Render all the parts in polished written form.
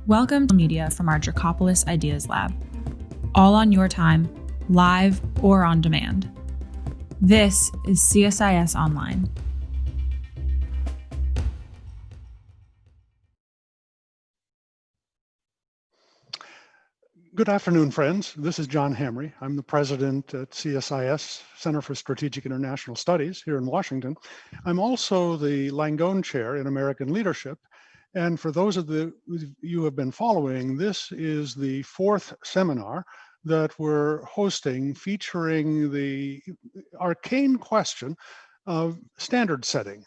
Welcome to media from our Dracopolis Ideas Lab. All on your time, live or on demand. This is CSIS Online. Good afternoon, friends. This is John Hamry. I'm the president at CSIS, Center for Strategic International Studies here in Washington. I'm also the Langone Chair in American Leadership. And for those of you who have been following, this is the fourth seminar that we're hosting featuring the arcane question of standard setting.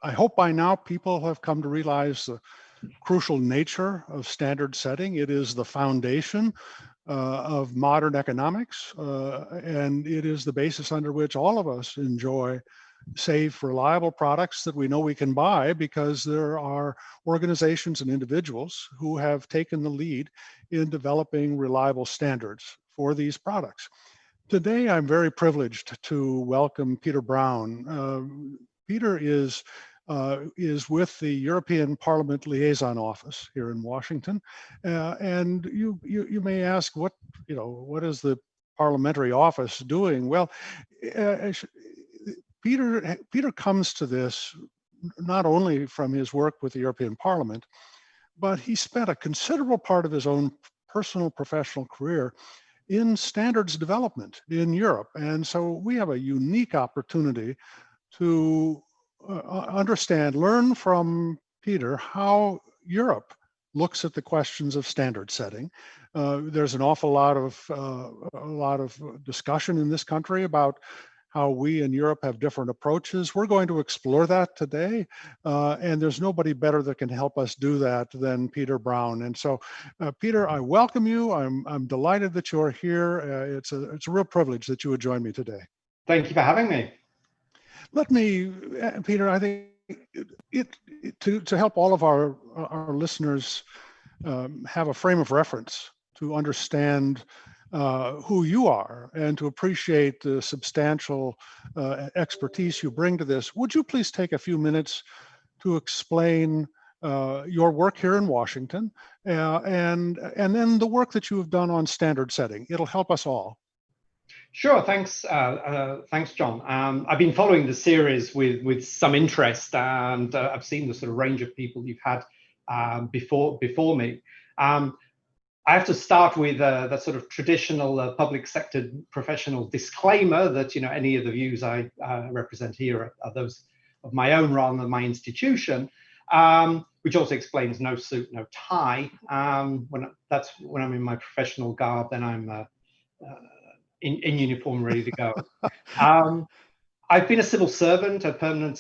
I hope by now people have come to realize the crucial nature of standard setting. It is the foundation of modern economics, and it is the basis under which all of us enjoy safe, reliable products that we know we can buy because there are organizations and individuals who have taken the lead in developing reliable standards for these products. Today, I'm very privileged to welcome Peter Brown. Peter is with the European Parliament Liaison Office here in Washington, and you may ask, what is the parliamentary office doing? Well, Peter comes to this not only from his work with the European Parliament, but he spent a considerable part of his own personal professional career in standards development in Europe, and so we have a unique opportunity to learn from Peter how Europe looks at the questions of standard setting. There's an awful lot of discussion in this country about how we in Europe have different approaches. We're going to explore that today, and there's nobody better that can help us do that than Peter Brown. And so, Peter, I welcome you. I'm delighted that you're here. It's a real privilege that you would join me today. Thank you for having me. Let me, Peter, I think to help all of our listeners have a frame of reference to understand who you are and to appreciate the substantial expertise you bring to this, would you please take a few minutes to explain your work here in Washington and then the work that you have done on standard setting? It'll help us all. Sure, thanks, John. I've been following the series with some interest, and I've seen the sort of range of people you've had before me. I have to start with that sort of traditional public sector professional disclaimer that any of the views I represent here are those of my own rather than my institution, which also explains no suit, no tie. When I'm in my professional garb, then I'm in uniform, ready to go. I've been a civil servant, a permanent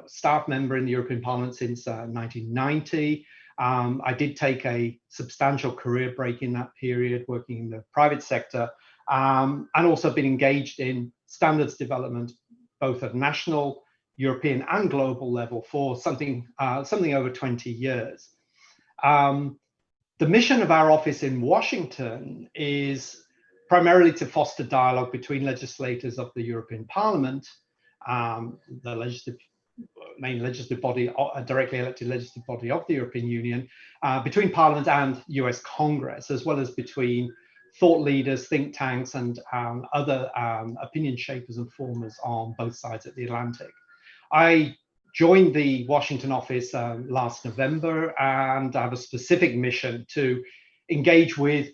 staff member in the European Parliament since 1990. I did take a substantial career break in that period, working in the private sector, and also been engaged in standards development, both at national, European, and global level for something over 20 years. The mission of our office in Washington is primarily to foster dialogue between legislators of the European Parliament, the main legislative body, directly elected legislative body of the European Union, between Parliament and US Congress, as well as between thought leaders, think tanks, and other opinion shapers and formers on both sides of the Atlantic. I joined the Washington office last November, and I have a specific mission to engage with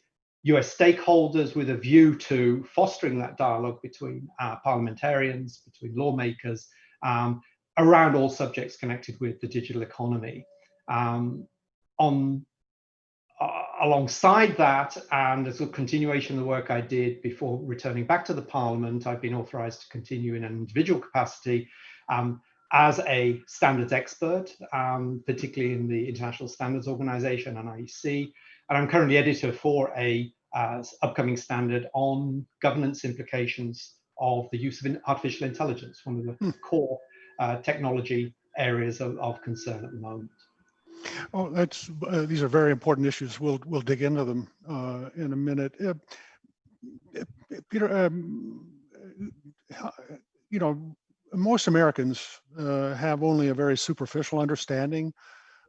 US stakeholders with a view to fostering that dialogue between parliamentarians, between lawmakers, around all subjects connected with the digital economy. Alongside that, and as a continuation of the work I did before returning back to the Parliament, I've been authorized to continue in an individual capacity as a standards expert, particularly in the International Standards Organization and IEC. And I'm currently editor for a upcoming standard on governance implications of the use of artificial intelligence, one of the core technology areas of concern at the moment. Oh, these are very important issues. We'll dig into them in a minute. Peter, most Americans have only a very superficial understanding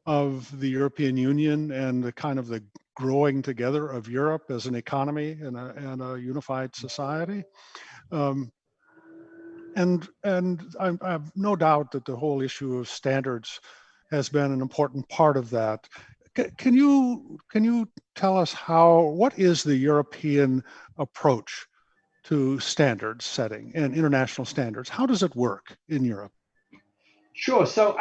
of the European Union and the kind of the growing together of Europe as an economy and a unified society. And I have no doubt that the whole issue of standards has been an important part of that. Can you tell us what is the European approach to standards setting and international standards? How does it work in Europe? Sure. So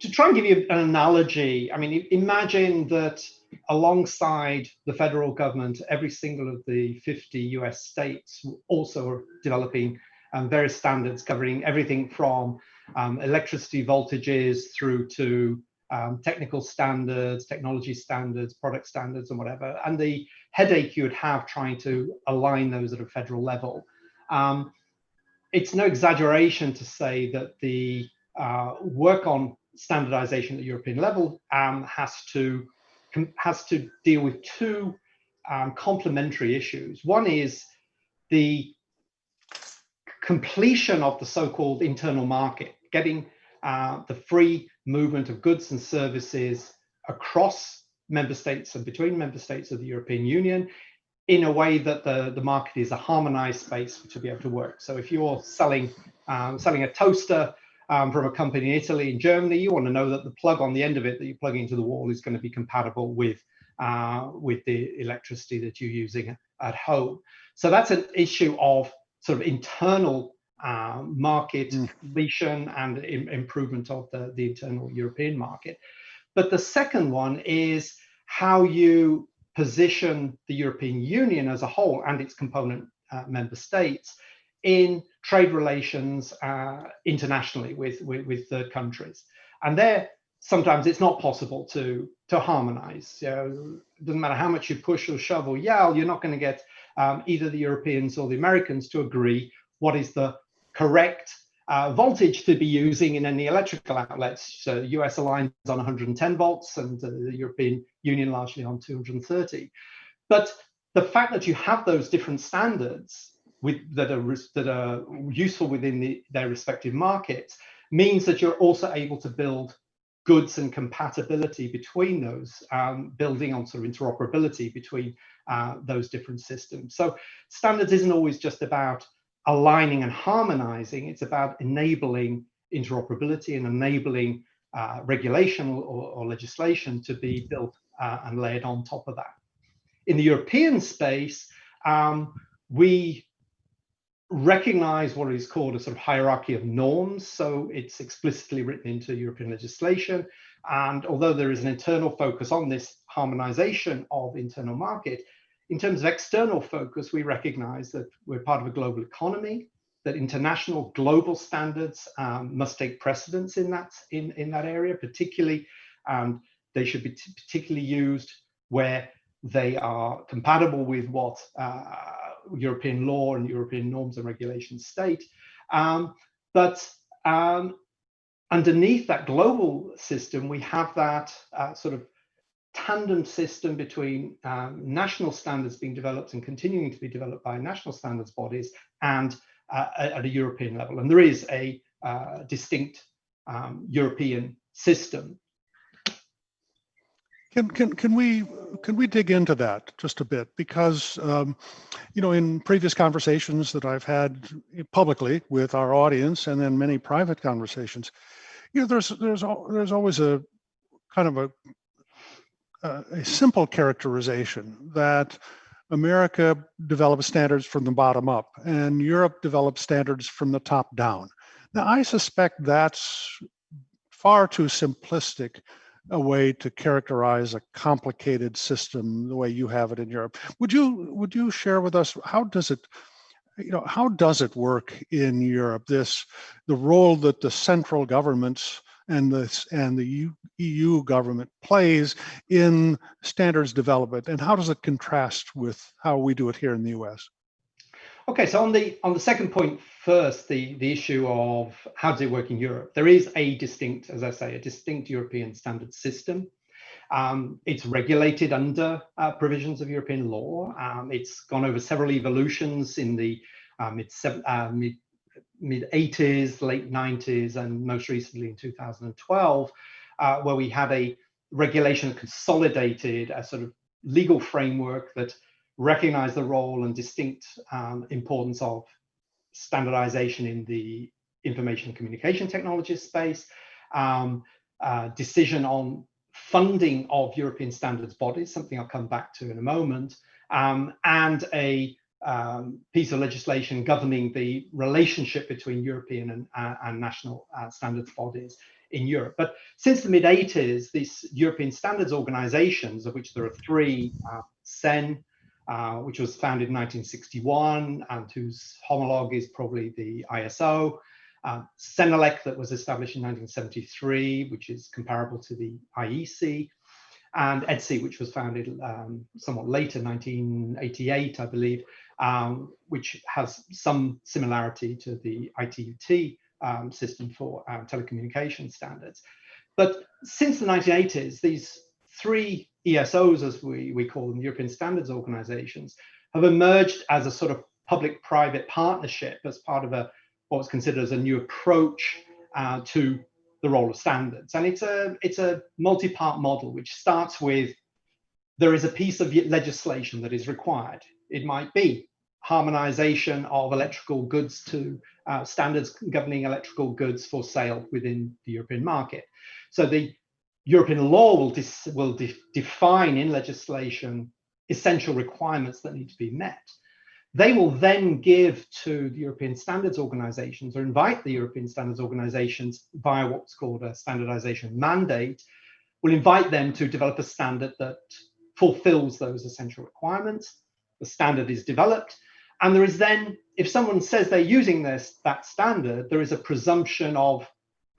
to try and give you an analogy, I mean, imagine that alongside the federal government, every single of the 50 US states also are developing various standards covering everything from electricity voltages through to technical standards, technology standards, product standards, and whatever. And the headache you would have trying to align those at a federal level. It's no exaggeration to say that the work on standardization at the European level has to deal with two complementary issues. One is the completion of the so-called internal market, getting the free movement of goods and services across member states and between member states of the European Union in a way that the market is a harmonized space to be able to work. So if you're selling a toaster from a company in Italy and Germany, you want to know that the plug on the end of it that you plug into the wall is going to be compatible with the electricity that you're using at home. So that's an issue of sort of internal market completion and improvement of the internal European market. But the second one is how you position the European Union as a whole and its component member states in trade relations internationally with third countries. And there, sometimes it's not possible to harmonize. So it doesn't matter how much you push or shove or yell, you're not going to get either the Europeans or the Americans to agree what is the correct voltage to be using in any electrical outlets. So the US aligns on 110 volts and the European Union largely on 230. But the fact that you have those different standards that are useful within their respective markets means that you're also able to build goods and compatibility between those, building on sort of interoperability between those different systems. So standards isn't always just about aligning and harmonizing, it's about enabling interoperability and enabling regulation or legislation to be built and layered on top of that. In the European space, we recognize what is called a sort of hierarchy of norms. So it's explicitly written into European legislation. And although there is an internal focus on this harmonization of internal market, in terms of external focus, we recognize that we're part of a global economy, that international global standards must take precedence in that area, particularly, they should be particularly used where they are compatible with what European law and European norms and regulations state. But underneath that global system, we have that sort of tandem system between national standards being developed and continuing to be developed by national standards bodies and at a European level. And there is a distinct European system. Can we dig into that just a bit? Because in previous conversations that I've had publicly with our audience, and then many private conversations, there's always a kind of a simple characterization that America develops standards from the bottom up, and Europe develops standards from the top down. Now, I suspect that's far too simplistic a way to characterize a complicated system the way you have it in Europe. Would you share with us how does it work in Europe? The role that the central governments and the EU government plays in standards development, and how does it contrast with how we do it here in the US? Okay, so on the second point first, the issue of how does it work in Europe? There is a distinct, as I say, a distinct European standard system. It's regulated under provisions of European law. It's gone over several evolutions in the mid 80s, late 90s, and most recently in 2012. where we had a regulation that consolidated a sort of legal framework that recognized the role and distinct importance of standardization in the information and communication technology space, decision on funding of European standards bodies, something I'll come back to in a moment, and a piece of legislation governing the relationship between European and national standards bodies in Europe. But since the mid-80s, these European standards organizations, of which there are three, CEN, which was founded in 1961 and whose homologue is probably the ISO, CENELEC, that was established in 1973, which is comparable to the IEC, and EDSI, which was founded somewhat later, 1988, I believe, which has some similarity to the ITU-T system for telecommunication standards. But since the 1980s, these three ESOs, as we call them, European Standards Organizations, have emerged as a sort of public-private partnership as part of what was considered as a new approach to the role of standards. And it's a multi-part model, which starts with, there is a piece of legislation that is required. It might be harmonization of electrical goods to standards governing electrical goods for sale within the European market. So the European law will define in legislation essential requirements that need to be met. They will then give to the European standards organizations, or invite the European standards organizations via what's called a standardization mandate, will invite them to develop a standard that fulfills those essential requirements. The standard is developed, and there is then, if someone says they're using that standard, there is a presumption of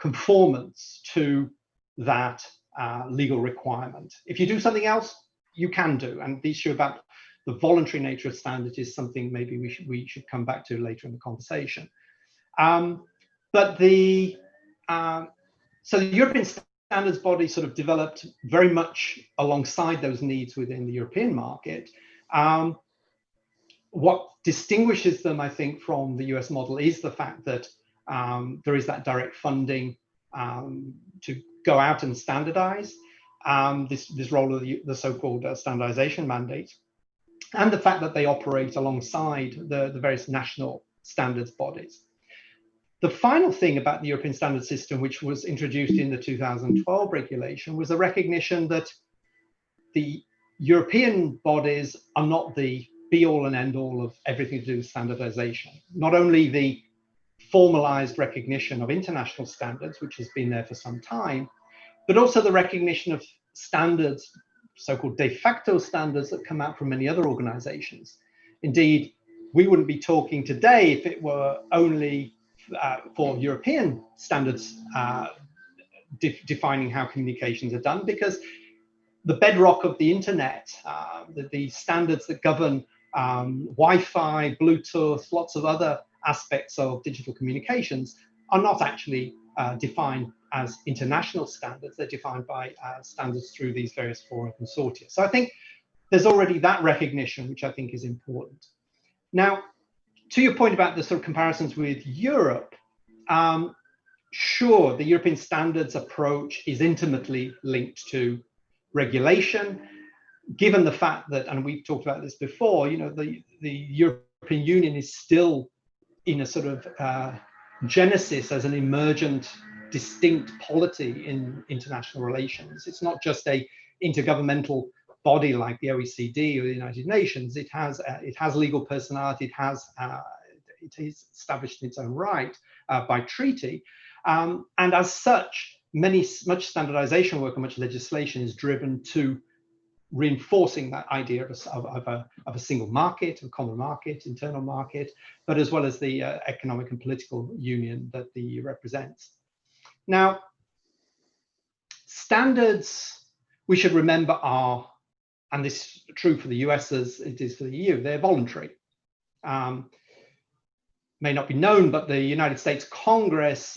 conformance to that legal requirement. If you do something else, you can do. And the issue about the voluntary nature of standards is something maybe we should come back to later in the conversation. But so the European standards body sort of developed very much alongside those needs within the European market. What distinguishes them, I think, from the US model is the fact that there is that direct funding to go out and standardize, this role of the so-called standardization mandate, and the fact that they operate alongside the various national standards bodies. The final thing about the European standard system, which was introduced in the 2012 regulation, was a recognition that the European bodies are not the be-all and end-all of everything to do with standardization. Not only the formalized recognition of international standards, which has been there for some time, but also the recognition of standards, so-called de facto standards, that come out from many other organizations. Indeed, we wouldn't be talking today if it were only for European standards defining how communications are done, because the bedrock of the internet, the standards that govern Wi-Fi, Bluetooth, lots of other aspects of digital communications are not actually defined as international standards. They're defined by standards through these various fora consortia. So I think there's already that recognition, which I think is important. Now, to your point about the sort of comparisons with Europe, sure, the European standards approach is intimately linked to regulation, given the fact that, and we've talked about this before, you know, the European Union is still in a sort of genesis as an emergent, distinct polity in international relations. It's not just a intergovernmental body like the OECD or the United Nations. It has legal personality. It is established in its own right by treaty, and as such, much standardization work and much legislation is driven to reinforcing that idea of a single market, a common market, internal market, but as well as the economic and political union that the EU represents. Now, standards, we should remember, are, and this is true for the US as it is for the EU, they're voluntary. May not be known, but the United States Congress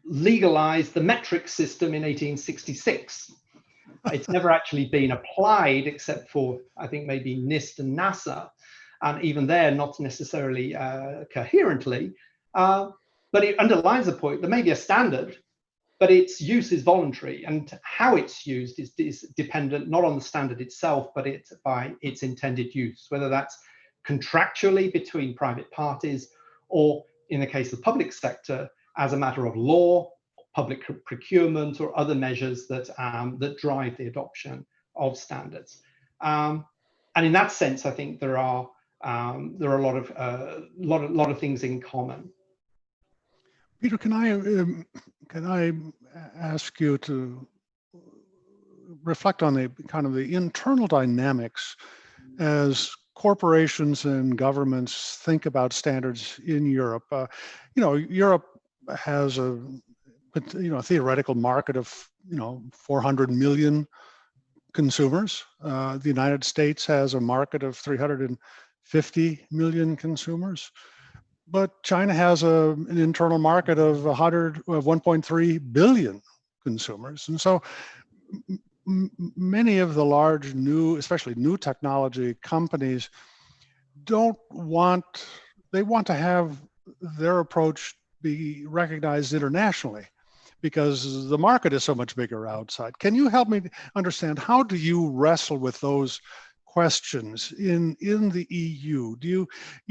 legalized the metric system in 1866. It's never actually been applied except for, I think, maybe NIST and NASA, and even there, not necessarily coherently. But it underlines the point there may be a standard, but its use is voluntary, and how it's used is dependent not on the standard itself, but by its intended use, whether that's contractually between private parties, or in the case of the public sector, as a matter of law, public procurement, or other measures that that drive the adoption of standards. And in that sense, I think there are a lot of things in common. Peter, can I ask you to reflect on the kind of the internal dynamics as corporations and governments think about standards in Europe? Europe has a theoretical market of 400 million consumers. The United States has a market of 350 million consumers. But China has an internal market of 1.3 billion consumers. And so many of the large especially new technology companies want to have their approach be recognized internationally because the market is so much bigger outside. Can you help me understand, how do you wrestle with those questions in the EU? Do you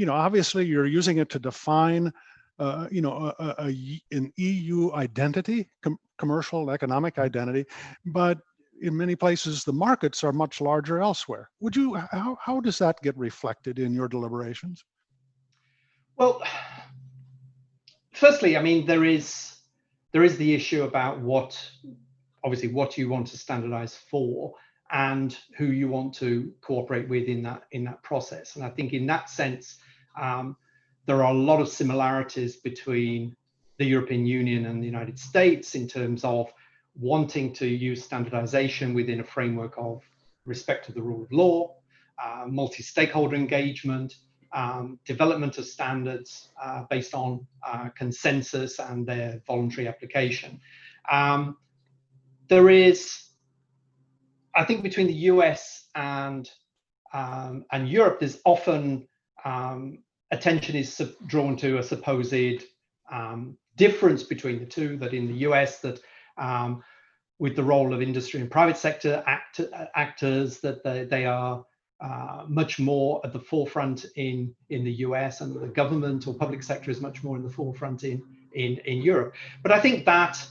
obviously you're using it to define an EU identity, commercial and economic identity, but in many places the markets are much larger elsewhere. How does that get reflected in your deliberations? Well, firstly, I mean, there is the issue about what you want to standardize for, and who you want to cooperate with in that process. And I think in that sense, there are a lot of similarities between the European Union and the United States in terms of wanting to use standardization within a framework of respect to the rule of law, multi-stakeholder engagement, development of standards based on consensus and their voluntary application. There is, I think, between the US and Europe, there's often attention is drawn to a supposed difference between the two, that in the US, that with the role of industry and private sector actors, that they are much more at the forefront in the US, and the government or public sector is much more in the forefront in Europe. But I think that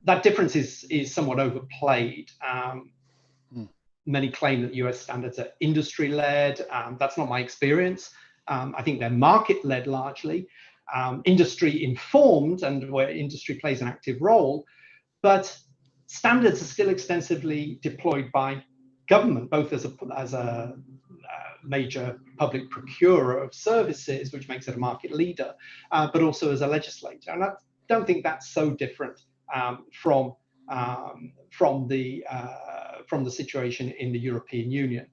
that difference is somewhat overplayed. Many claim that US standards are industry-led. That's not my experience. I think they're market-led largely, industry-informed, and where industry plays an active role. But standards are still extensively deployed by government, both as a major public procurer of services, which makes it a market leader, but also as a legislator. And I don't think that's so different from the situation in the European Union.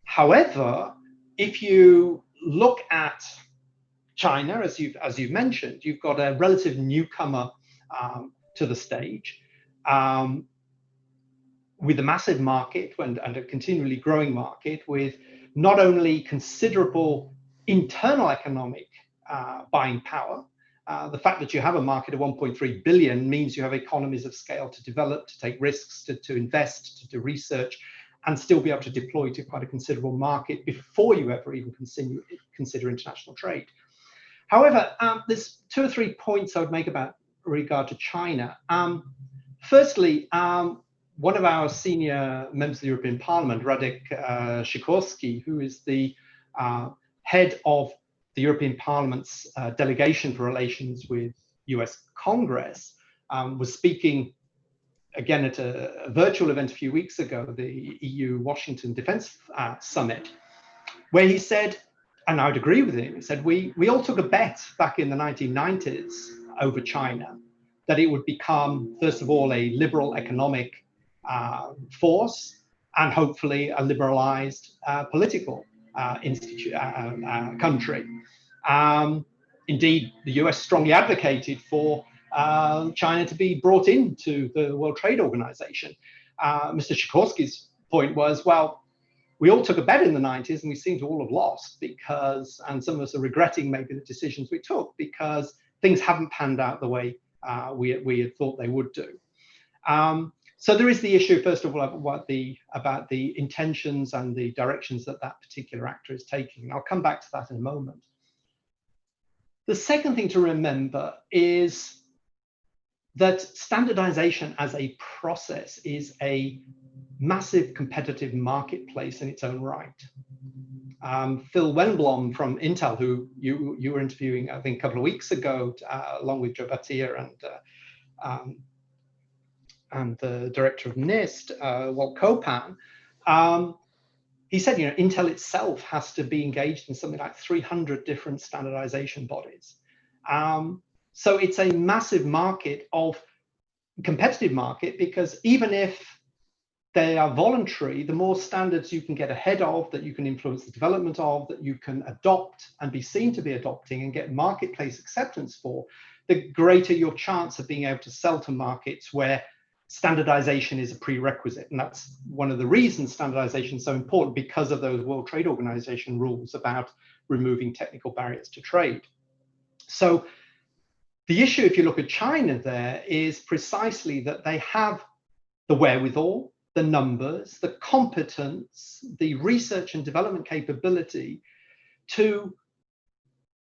However, if you look at China, as you've mentioned, you've got a relative newcomer to the stage, with a massive market and a continually growing market, with not only considerable internal economic buying power. The fact that you have a market of 1.3 billion means you have economies of scale to develop, to take risks, to invest, to do research, and still be able to deploy to quite a considerable market before you ever even consider international trade. However, there's 2 or 3 points I would make about regard to China. Firstly, one of our senior members of the European Parliament, Radek Sikorski, who is the head of the European Parliament's delegation for relations with US Congress, was speaking again at a virtual event a few weeks ago, the EU Washington Defense Summit, where he said, and I would agree with him, he said, we all took a bet back in the 1990s over China, that it would become, first of all, a liberal economic force, and hopefully a liberalized political country. Indeed, the US strongly advocated for China to be brought into the World Trade Organization. Mr. Sikorski's point was, well, we all took a bet in the 90s and we seem to all have lost because, and some of us are regretting maybe the decisions we took, because things haven't panned out the way we had thought they would do. So there is the issue, first of all, about the intentions and the directions that that particular actor is taking. And I'll come back to that in a moment. The second thing to remember is that standardization as a process is a massive competitive marketplace in its own right. Phil Wenblom from Intel, who you were interviewing, I think, a couple of weeks ago, along with Joe Batia and the director of NIST, Walt Kopan, he said, Intel itself has to be engaged in something like 300 different standardization bodies. So it's a massive competitive market, because even if they are voluntary, the more standards you can get ahead of, that you can influence the development of, that you can adopt and be seen to be adopting and get marketplace acceptance for, the greater your chance of being able to sell to markets where standardization is a prerequisite. And that's one of the reasons standardization is so important, because of those World Trade Organization rules about removing technical barriers to trade. So the issue, if you look at China there, is precisely that they have the wherewithal, the numbers, the competence, the research and development capability to,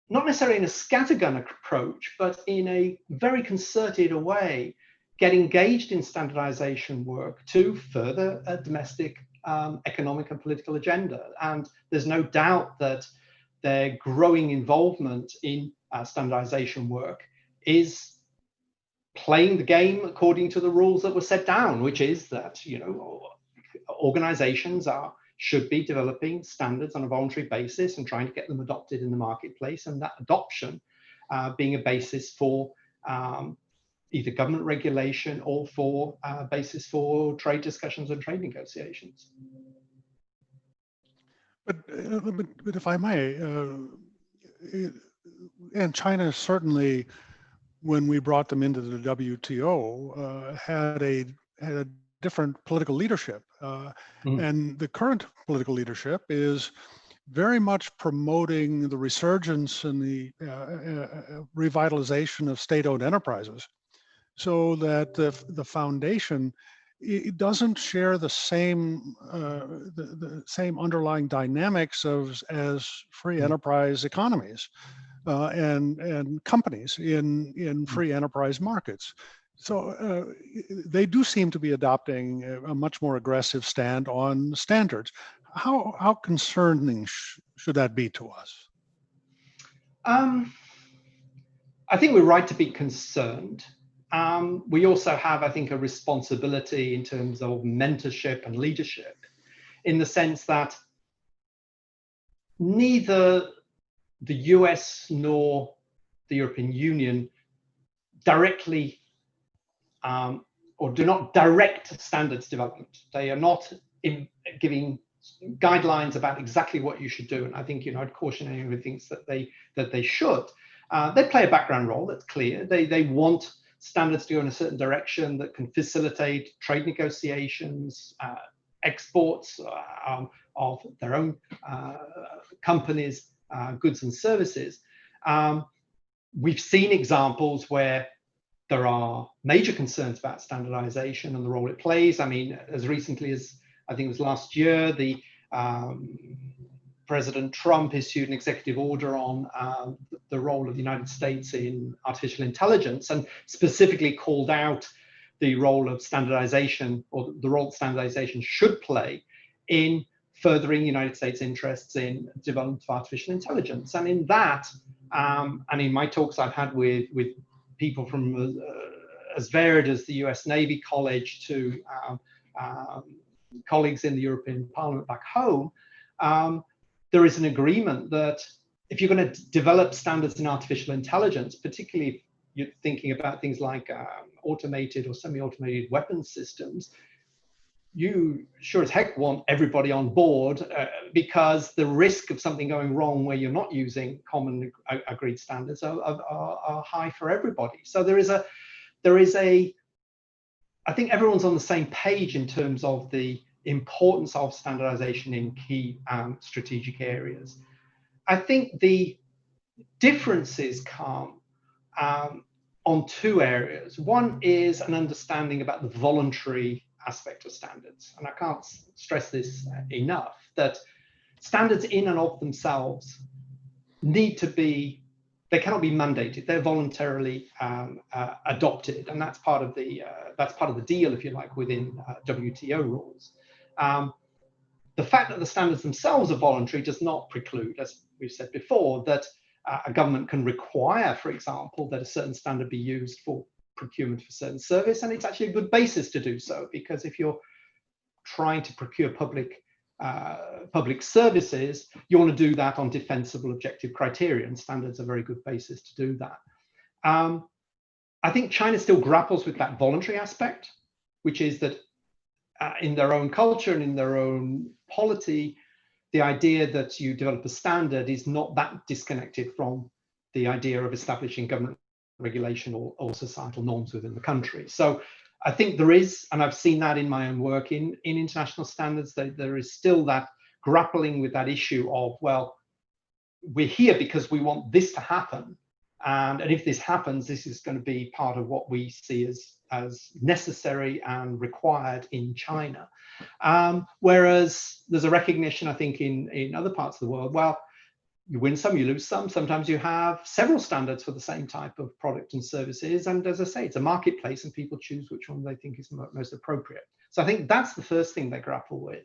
not necessarily in a scattergun approach, but in a very concerted way, get engaged in standardization work to further a domestic economic and political agenda. And there's no doubt that their growing involvement in standardization work is playing the game according to the rules that were set down, which is that organizations should be developing standards on a voluntary basis and trying to get them adopted in the marketplace, and that adoption being a basis for either government regulation or for basis for trade discussions and trade negotiations. But if I may, and China certainly, when we brought them into the WTO, had a different political leadership, and the current political leadership is very much promoting the resurgence and the revitalization of state-owned enterprises, so that the foundation, it doesn't share the same underlying dynamics as free enterprise economies and companies in free enterprise markets. So they do seem to be adopting a much more aggressive stand on standards. How concerning should that be to us? I think we're right to be concerned. We also have, I think, a responsibility in terms of mentorship and leadership, in the sense that neither the US nor the European Union directly or do not direct standards development. They are not giving guidelines about exactly what you should do. And I think, I'd caution anyone who thinks that they should. They play a background role, that's clear. They want standards to go in a certain direction that can facilitate trade negotiations, exports of their own companies' goods and services. We've seen examples where there are major concerns about standardization and the role it plays. I mean, as recently as, I think it was last year, President Trump issued an executive order on the role of the United States in artificial intelligence, and specifically called out the role of standardization, or the role standardization should play in furthering the United States' interests in development of artificial intelligence. And in that, and in my talks I've had with people from as varied as the US Navy College to colleagues in the European Parliament back home, there is an agreement that if you're going to develop standards in artificial intelligence, particularly if you're thinking about things like automated or semi-automated weapons systems, you sure as heck want everybody on board, because the risk of something going wrong where you're not using common agreed standards are high for everybody. So there is a, I think everyone's on the same page in terms of the importance of standardization in key strategic areas. I think the differences come on two areas. One is an understanding about the voluntary aspect of standards. And I can't stress this enough, that standards in and of themselves need to be, they cannot be mandated. They're voluntarily adopted, and that's part of the deal, if you like, within WTO rules. The fact that the standards themselves are voluntary does not preclude, as we've said before, that a government can require, for example, that a certain standard be used for procurement for certain service, and it's actually a good basis to do so, because if you're trying to procure public services, you want to do that on defensible objective criteria, and standards are a very good basis to do that. I think China still grapples with that voluntary aspect, which is that in their own culture and in their own polity, the idea that you develop a standard is not that disconnected from the idea of establishing government regulation or societal norms within the country. So I think there is, and I've seen that in my own work in international standards, that there is still that grappling with that issue of, well, we're here because we want this to happen. And if this happens, this is going to be part of what we see as necessary and required in China. Whereas there's a recognition, I think, in other parts of the world, well, you win some, you lose some. Sometimes you have several standards for the same type of product and services. And as I say, it's a marketplace and people choose which one they think is most appropriate. So I think that's the first thing they grapple with.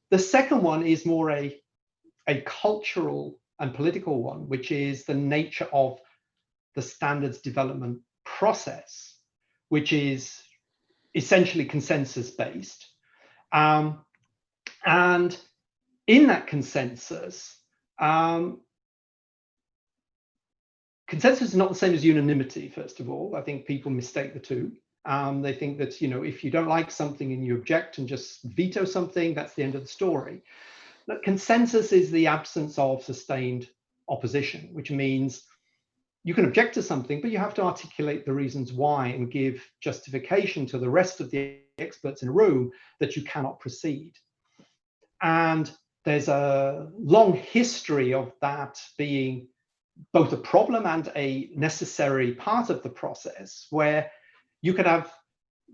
The second one is more a cultural and political one, which is the nature of the standards development process, which is essentially consensus-based. And in that consensus is not the same as unanimity, first of all. I think people mistake the two. They think that, you know, if you don't like something and you object and just veto something, that's the end of the story. But consensus is the absence of sustained opposition, which means you can object to something, but you have to articulate the reasons why and give justification to the rest of the experts in the room that you cannot proceed. And there's a long history of that being both a problem and a necessary part of the process, where you could have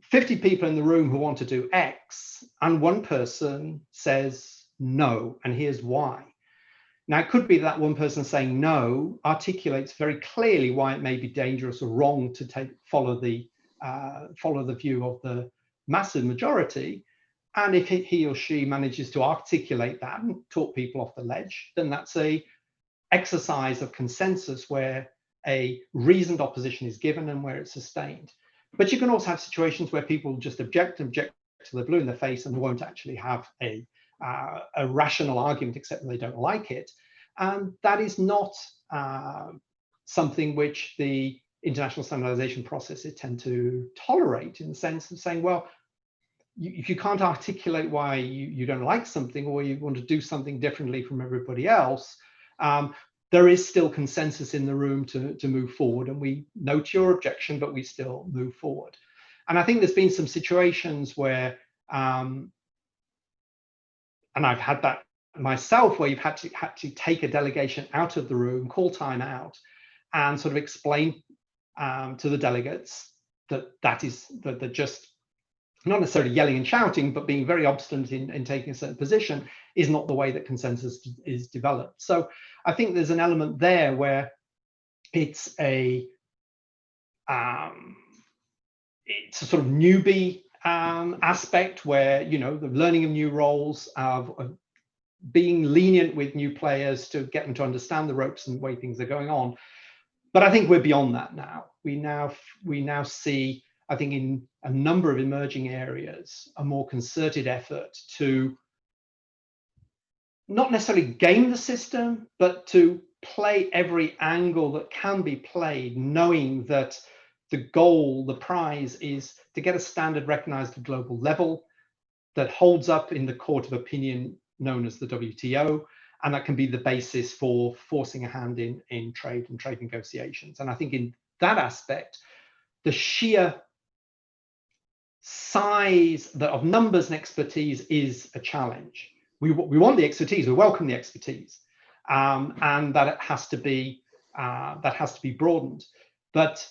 50 people in the room who want to do X, and one person says no, and here's why. Now, it could be that one person saying no articulates very clearly why it may be dangerous or wrong to follow the view of the massive majority. And if he or she manages to articulate that and talk people off the ledge, then that's a exercise of consensus where a reasoned opposition is given and where it's sustained. But you can also have situations where people just object till they're blue in the face and won't actually have a rational argument, except that they don't like it. And that is not something which the international standardization processes tend to tolerate, in the sense of saying, well, if you can't articulate why you don't like something, or you want to do something differently from everybody else, there is still consensus in the room to move forward. And we note your objection, but we still move forward. And I think there's been some situations where, and I've had that myself, where you've had to take a delegation out of the room, call time out, and sort of explain to the delegates that they're just not necessarily yelling and shouting, but being very obstinate in taking a certain position is not the way that consensus is developed. So I think there's an element there where it's a sort of newbie aspect, where, you know, the learning of new roles, of being lenient with new players to get them to understand the ropes and the way things are going on. But I think we're beyond that now. We now see, I think, in a number of emerging areas, a more concerted effort to not necessarily game the system, but to play every angle that can be played, knowing that the goal, the prize, is to get a standard recognized at global level that holds up in the court of opinion known as the WTO, and that can be the basis for forcing a hand in trade and trade negotiations. And I think in that aspect, the sheer size of numbers and expertise is a challenge. We want the expertise, we welcome the expertise, and that it has to be broadened. But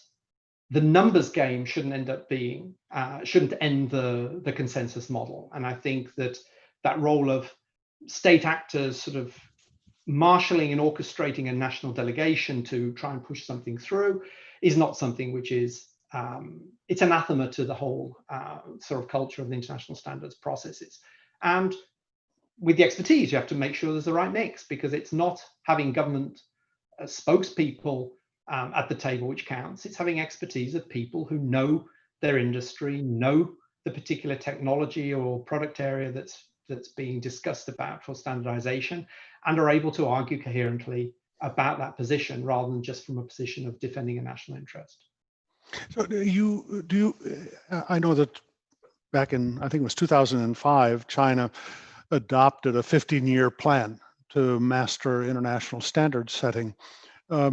the numbers game shouldn't end up being, shouldn't end the consensus model. And I think that that role of state actors sort of marshalling and orchestrating a national delegation to try and push something through is not something which is, it's anathema to the whole sort of culture of the international standards processes. And with the expertise, you have to make sure there's the right mix, because it's not having government spokespeople at the table which counts. It's having expertise of people who know their industry, know the particular technology or product area that's being discussed about for standardization, and are able to argue coherently about that position rather than just from a position of defending a national interest. So I know that back in, I think it was 2005, China adopted a 15-year plan to master international standard setting. Are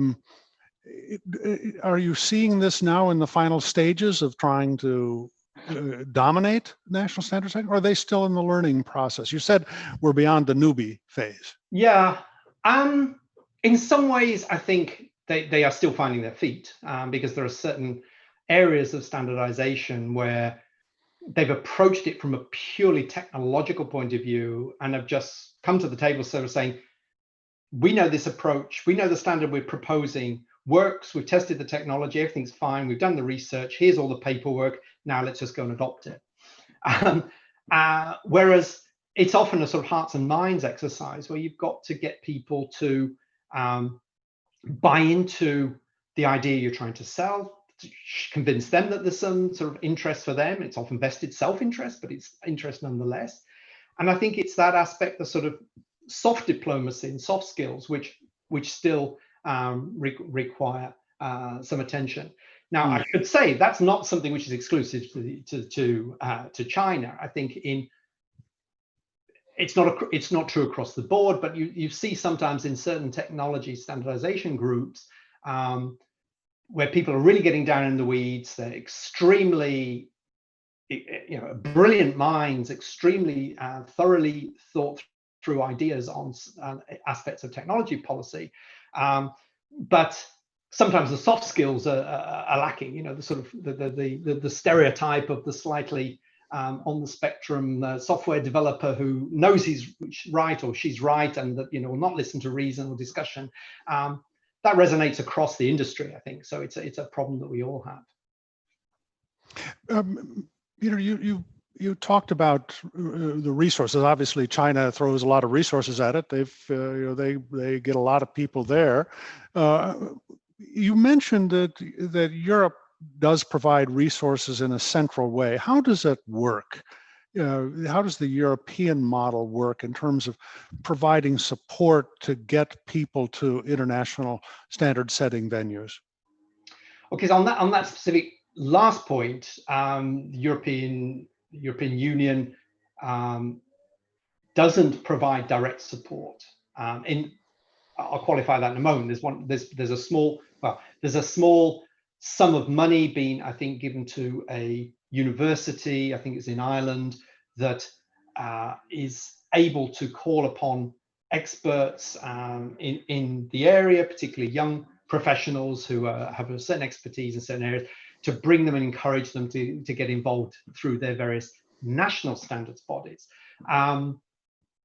you seeing this now in the final stages of trying to dominate national standard setting, or are they still in the learning process? You said we're beyond the newbie phase. Yeah, in some ways, I think they are still finding their feet, because there are certain areas of standardization where they've approached it from a purely technological point of view and have just come to the table sort of saying, we know this approach, we know the standard we're proposing works, we've tested the technology, everything's fine, we've done the research, here's all the paperwork, now let's just go and adopt it. Whereas it's often a sort of hearts and minds exercise where you've got to get people to buy into the idea you're trying to sell, to convince them that there's some sort of interest for them. It's often vested self-interest, but it's interest nonetheless. And I think it's that aspect, the sort of soft diplomacy and soft skills, which still require some attention. Now, I should say that's not something which is exclusive to China. I think it's not true across the board, but you see sometimes in certain technology standardization groups where people are really getting down in the weeds. They're extremely, brilliant minds, extremely thoroughly thought through ideas on aspects of technology policy, but sometimes the soft skills are lacking. The sort of the stereotype of the slightly on the spectrum software developer who knows he's right or she's right, and that will not listen to reason or discussion. That resonates across the industry, I think. So it's a problem that we all have. You talked about the resources. Obviously, China throws a lot of resources at it. They get a lot of people there. You mentioned that Europe does provide resources in a central way. How does it work? How does the European model work in terms of providing support to get people to international standard setting venues? Okay, so on that specific last point, the European Union doesn't provide direct support. I'll qualify that in a moment. There's a small sum of money being, I think, given to a university, I think it's in Ireland, that is able to call upon experts in the area, particularly young professionals who have a certain expertise in certain areas, to bring them and encourage them to get involved through their various national standards bodies.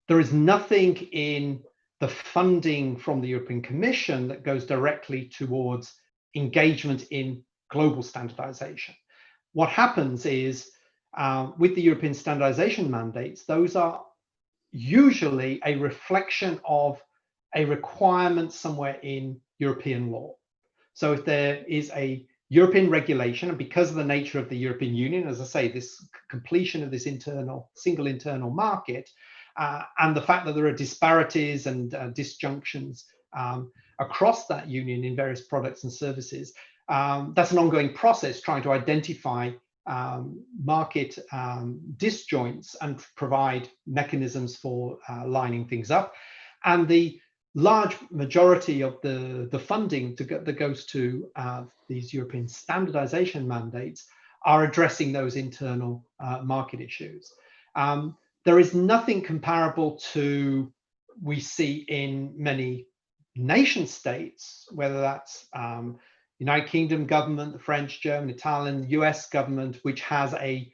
There is nothing in the funding from the European Commission that goes directly towards engagement in global standardization. What happens is, with the European standardization mandates, those are usually a reflection of a requirement somewhere in European law. So if there is a European regulation, and because of the nature of the European Union, as I say, this completion of this single internal market, and the fact that there are disparities and disjunctions across that union in various products and services, that's an ongoing process trying to identify market disjoints and provide mechanisms for lining things up. And the large majority of the funding that goes to these European standardization mandates are addressing those internal market issues. There is nothing comparable to we see in many nation states, whether that's United Kingdom government, the French, German, Italian, the US government, which has a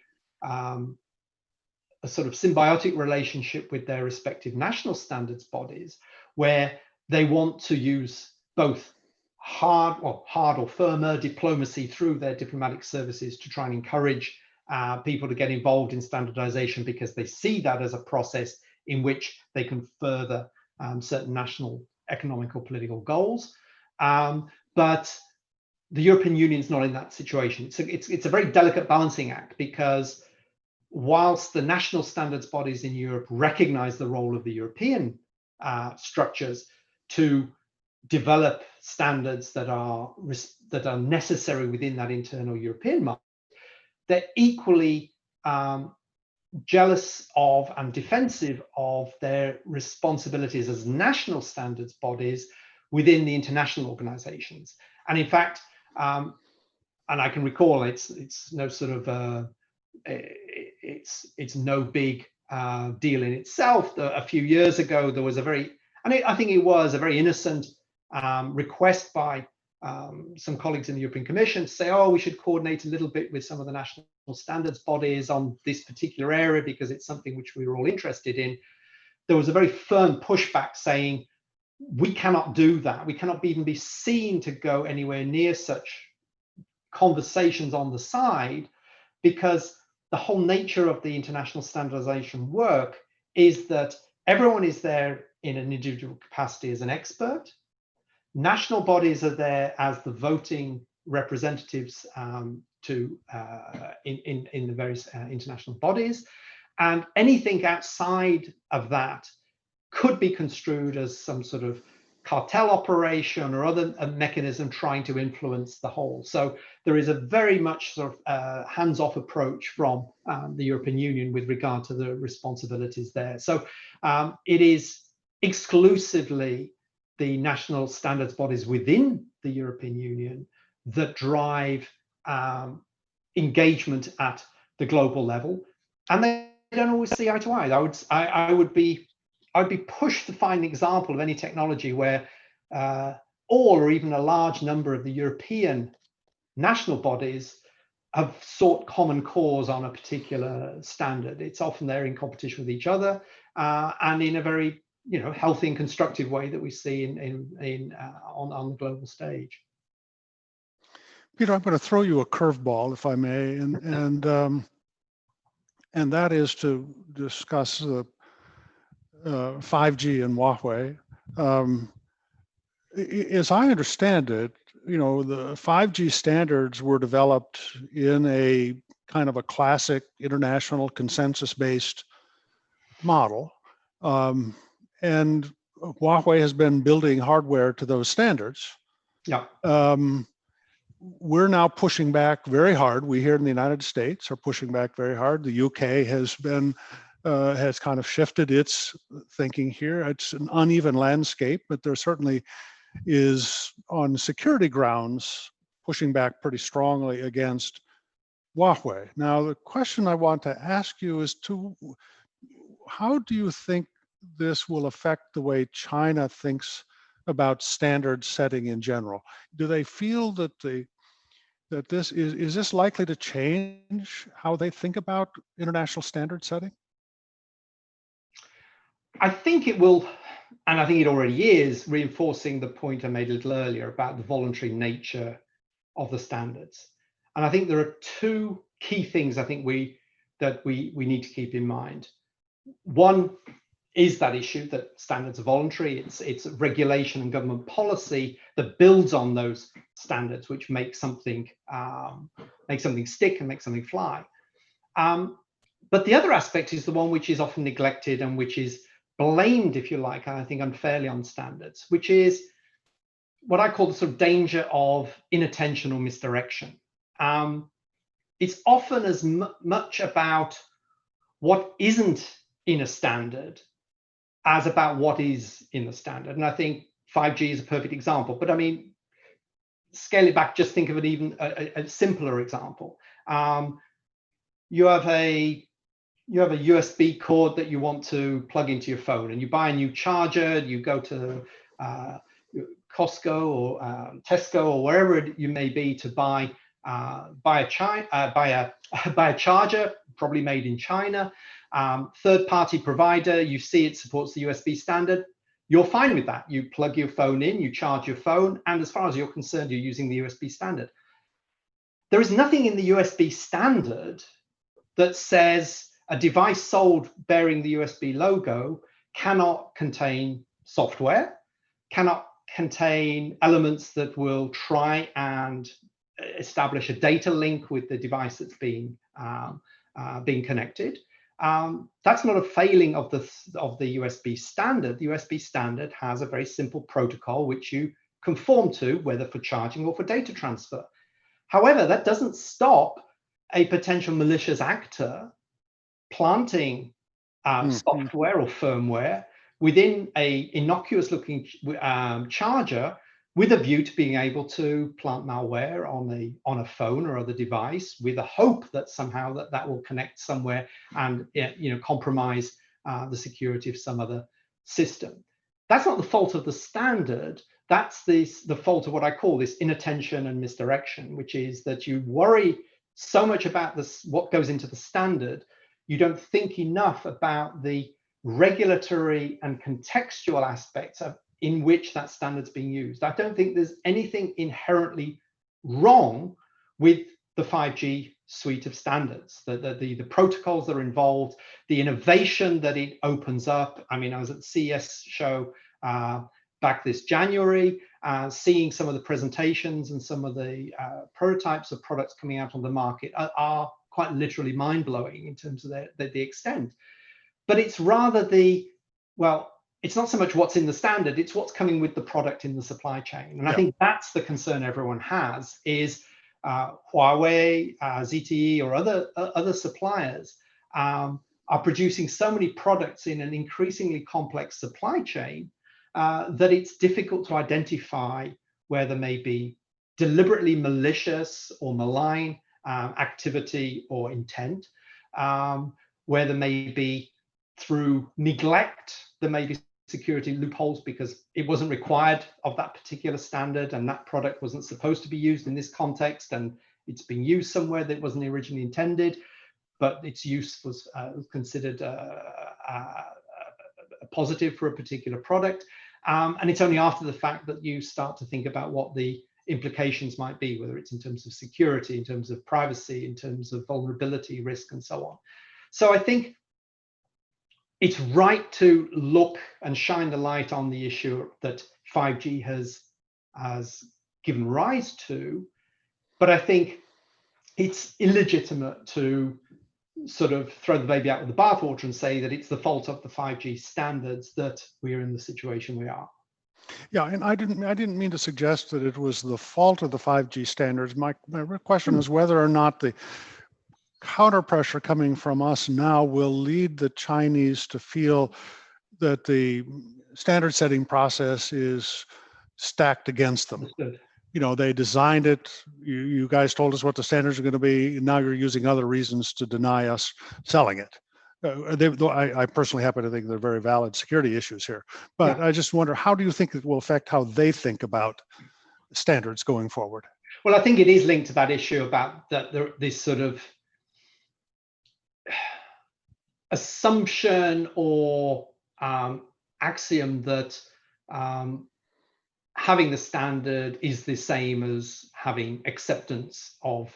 sort of symbiotic relationship with their respective national standards bodies, where they want to use both hard or firmer diplomacy through their diplomatic services to try and encourage people to get involved in standardization, because they see that as a process in which they can further certain national economic or political goals. But the European Union is not in that situation. It's a very delicate balancing act, because whilst the national standards bodies in Europe recognize the role of the European structures to develop standards that are necessary within that internal European market, they're equally jealous of and defensive of their responsibilities as national standards bodies within the international organizations. And in fact, and I can recall, it's no sort of it's no big deal in itself. A few years ago, there was I think it was a very innocent request by some colleagues in the European Commission to say, oh, we should coordinate a little bit with some of the national standards bodies on this particular area, because it's something which we were all interested in. There was a very firm pushback saying, we cannot do that. We cannot even be seen to go anywhere near such conversations on the side, because the whole nature of the international standardization work is that everyone is there in an individual capacity as an expert. National bodies are there as the voting representatives in the various international bodies, and anything outside of that could be construed as some sort of cartel operation or other mechanism trying to influence the whole. So there is a very much sort of hands-off approach from the European Union with regard to the responsibilities there. So it is exclusively the national standards bodies within the European Union that drive engagement at the global level, and they don't always see eye to eye. I would be pushed to find an example of any technology where all or even a large number of the European national bodies have sought common cause on a particular standard. It's often they're in competition with each other, and in a very healthy and constructive way that we see on the global stage. Peter, I'm going to throw you a curveball, if I may, and that is to discuss the 5G and Huawei. As I understand it, the 5G standards were developed in a kind of a classic international consensus-based model. And Huawei has been building hardware to those standards. Yeah. We're now pushing back very hard. We here in the United States are pushing back very hard. The UK has kind of shifted its thinking here. It's an uneven landscape, but there certainly is, on security grounds, pushing back pretty strongly against Huawei. Now, the question I want to ask you is how do you think this will affect the way China thinks about standard setting in general? Do they feel that this is this likely to change how they think about international standard setting? I think it will, and I think it already is, reinforcing the point I made a little earlier about the voluntary nature of the standards. And I think there are two key things I think we need to keep in mind. One is that issue that standards are voluntary. It's regulation and government policy that builds on those standards, which make something stick and make something fly. But the other aspect is the one which is often neglected and which is blamed, if you like, and I think unfairly on standards, which is what I call the sort of danger of inattention or misdirection. It's often as much about what isn't in a standard as about what is in the standard. And I think 5G is a perfect example. But I mean, scale it back, just think of it even a simpler example. You have a USB cord that you want to plug into your phone, and you buy a new charger, you go to Costco or Tesco or wherever you may be to buy a charger, probably made in China, third-party provider, you see it supports the USB standard, you're fine with that. You plug your phone in, you charge your phone, and as far as you're concerned, you're using the USB standard. There is nothing in the USB standard that says a device sold bearing the USB logo cannot contain software, cannot contain elements that will try and establish a data link with the device that's being connected. That's not a failing of the USB standard. The USB standard has a very simple protocol which you conform to, whether for charging or for data transfer. However, that doesn't stop a potential malicious actor planting software or firmware within a innocuous looking charger with a view to being able to plant malware on a phone or other device, with a hope that somehow that will connect somewhere and compromise the security of some other system. That's not the fault of the standard. That's the fault of what I call this inattention and misdirection, which is that you worry so much about what goes into the standard, you don't think enough about the regulatory and contextual aspects in which that standard's being used. I don't think there's anything inherently wrong with the 5G suite of standards, the protocols that are involved, the innovation that it opens up. I mean, I was at the CES show back this January, seeing some of the presentations and some of the prototypes of products coming out on the market are quite literally mind-blowing in terms of the extent. But it's rather it's not so much what's in the standard, it's what's coming with the product in the supply chain. And I think that's the concern everyone has, is Huawei, ZTE, or other suppliers are producing so many products in an increasingly complex supply chain that it's difficult to identify where there may be deliberately malicious or malign activity or intent, where there may be, through neglect, there may be security loopholes because it wasn't required of that particular standard and that product wasn't supposed to be used in this context, and it's being used somewhere that wasn't originally intended, but its use was considered a positive for a particular product. And it's only after the fact that you start to think about what the implications might be, whether it's in terms of security, in terms of privacy, in terms of vulnerability risk, and so on. So I think it's right to look and shine the light on the issue that 5G has given rise to, but I think it's illegitimate to sort of throw the baby out with the bathwater and say that it's the fault of the 5G standards that we're in the situation we are. Yeah, and I didn't mean to suggest that it was the fault of the 5G standards. My question is whether or not the counter pressure coming from us now will lead the Chinese to feel that the standard setting process is stacked against them. Understood. They designed it. You guys told us what the standards are going to be. Now you're using other reasons to deny us selling it. I personally happen to think they're very valid security issues here. But yeah. I just wonder, how do you think it will affect how they think about standards going forward? Well, I think it is linked to that issue about this sort of assumption or axiom that having the standard is the same as having acceptance of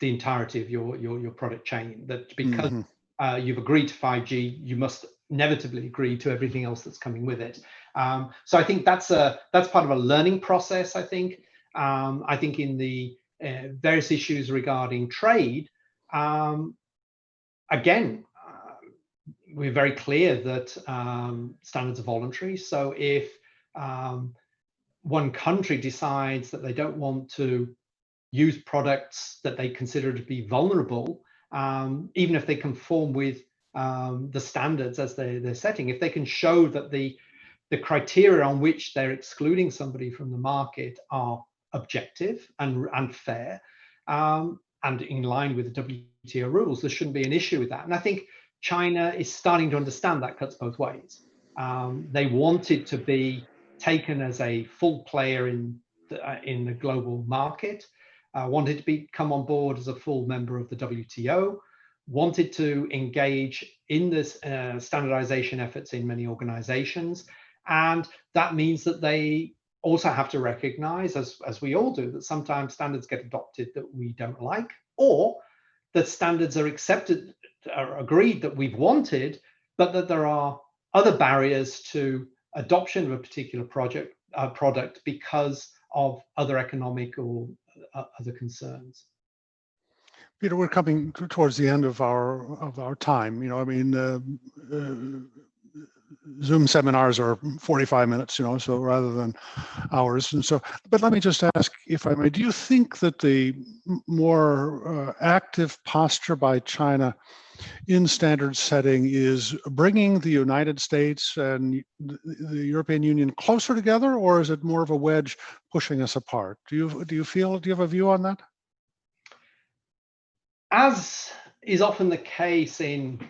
the entirety of your product chain, that because you've agreed to 5G, you must inevitably agree to everything else that's coming with it. So I think that's part of a learning process. I think in the various issues regarding trade, again, we're very clear that standards are voluntary. So if one country decides that they don't want to use products that they consider to be vulnerable, even if they conform with the standards as they're setting, if they can show that the criteria on which they're excluding somebody from the market are objective and fair, and in line with the WTO rules, there shouldn't be an issue with that. And I think China is starting to understand that cuts both ways. They want it to be taken as a full player in the global market, wanted to come on board as a full member of the WTO, wanted to engage in this standardization efforts in many organizations. And that means that they also have to recognize, as we all do, that sometimes standards get adopted that we don't like, or that standards are accepted, are agreed that we've wanted, but that there are other barriers to adoption of a particular product because of other economic or other concerns. Peter, we're coming towards the end of our time. You know, I mean, Zoom seminars are 45 minutes, you know, so rather than hours. And so, but let me just ask, if I may, do you think that the more active posture by China in standard setting is bringing the United States and the European Union closer together, or is it more of a wedge pushing us apart? Do you have a view on that? As is often the case in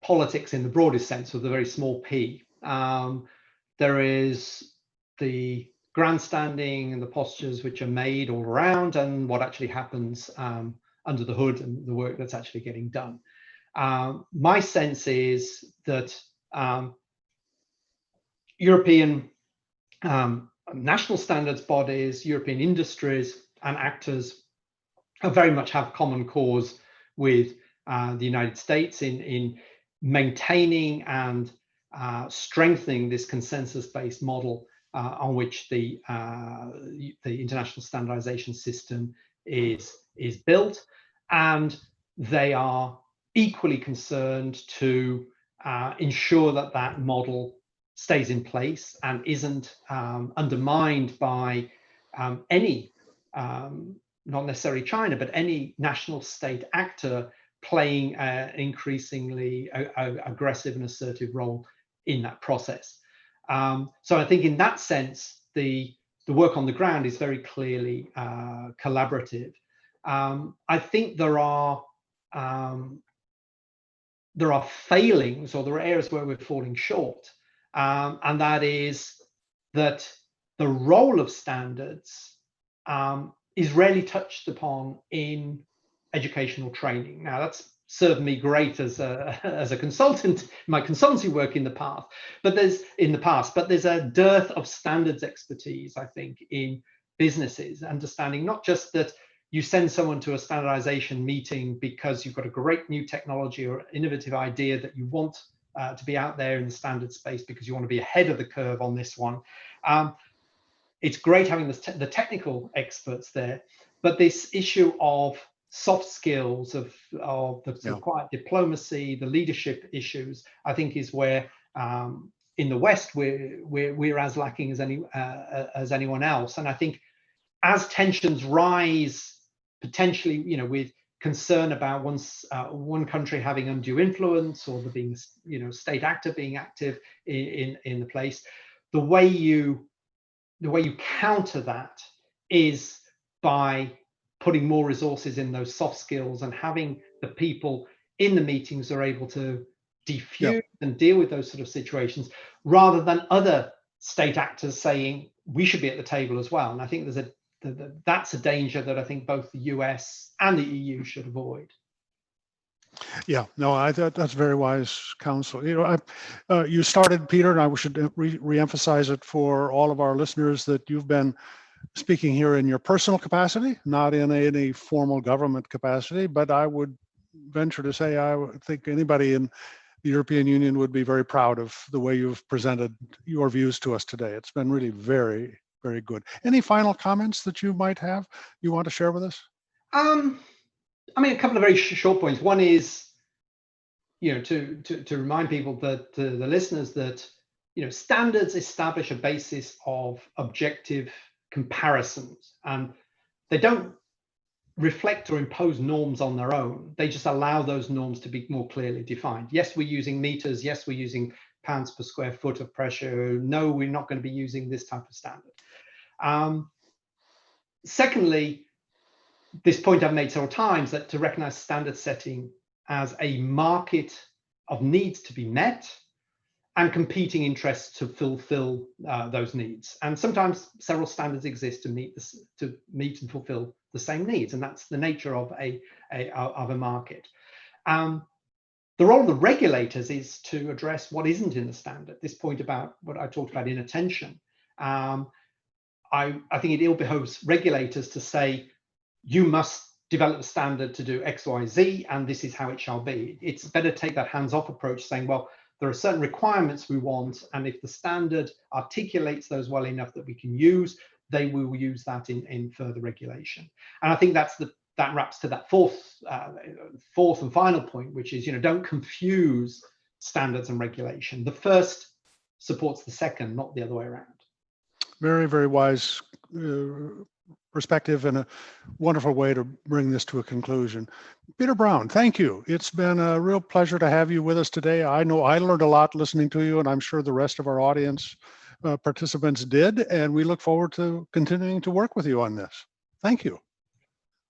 politics in the broadest sense, with a very small p, there is the grandstanding and the postures which are made all around, and what actually happens under the hood and the work that's actually getting done. My sense is that European national standards bodies, European industries and actors very much have common cause with the United States in maintaining and strengthening this consensus-based model on which the international standardization system is built, and they are equally concerned to ensure that that model stays in place and isn't undermined by any not necessarily China, but any national state actor playing an increasingly aggressive and assertive role in that process. So I think in that sense, the work on the ground is very clearly collaborative. I think there are failings, or there are areas where we're falling short, and that is that the role of standards is rarely touched upon in educational training. Now, that's served me great as a consultant, my consultancy work in the past. But there's a dearth of standards expertise, I think, in businesses, understanding not just that you send someone to a standardization meeting because you've got a great new technology or innovative idea that you want to be out there in the standard space because you want to be ahead of the curve on this one. It's great having the technical experts there, but this issue of soft skills, of the quiet diplomacy, the leadership issues, I think is where in the West we're as lacking as anyone else. And I think as tensions rise, potentially, you know, with concern about one country having undue influence, or there being, you know, state actor being active in the place, the way you counter that is by putting more resources in those soft skills and having the people in the meetings are able to defuse and deal with those sort of situations, rather than other state actors saying we should be at the table as well. And I think that's a danger that I think both the US and the EU should avoid. Yeah, no, I thought that's very wise counsel. You know, you started, Peter, and I should re-emphasize it for all of our listeners, that you've been speaking here in your personal capacity, not in any formal government capacity, but I would venture to say I think anybody in the European Union would be very proud of the way you've presented your views to us today. It's been really very, very good. Any final comments that you might have you want to share with us? I mean, a couple of very short points. One is, you know, to remind people, that the listeners, that, you know, standards establish a basis of objective comparisons, and they don't reflect or impose norms on their own. They just allow those norms to be more clearly defined. Yes, we're using meters. Yes, we're using pounds per square foot of pressure. No, we're not going to be using this type of standard. Secondly, this point I've made several times, that to recognize standard setting as a market of needs to be met, and competing interests to fulfill those needs. And sometimes several standards exist to meet and fulfill the same needs, and that's the nature of a market. The role of the regulators is to address what isn't in the standard. This point about what I talked about inattention. I think it ill behoves regulators to say, you must develop a standard to do X, Y, Z, and this is how it shall be. It's better to take that hands-off approach, saying, well, there are certain requirements we want, and if the standard articulates those well enough that we can use, they will use that in further regulation. And I think that wraps to that fourth and final point, which is, don't confuse standards and regulation. The first supports the second, not the other way around. Very, very wise perspective and a wonderful way to bring this to a conclusion. Peter Brown, thank you. It's been a real pleasure to have you with us today. I know I learned a lot listening to you, and I'm sure the rest of our audience participants did, and we look forward to continuing to work with you on this. Thank you.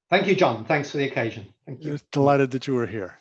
Thank you, John. Thanks for the occasion. Thank you. Delighted that you were here.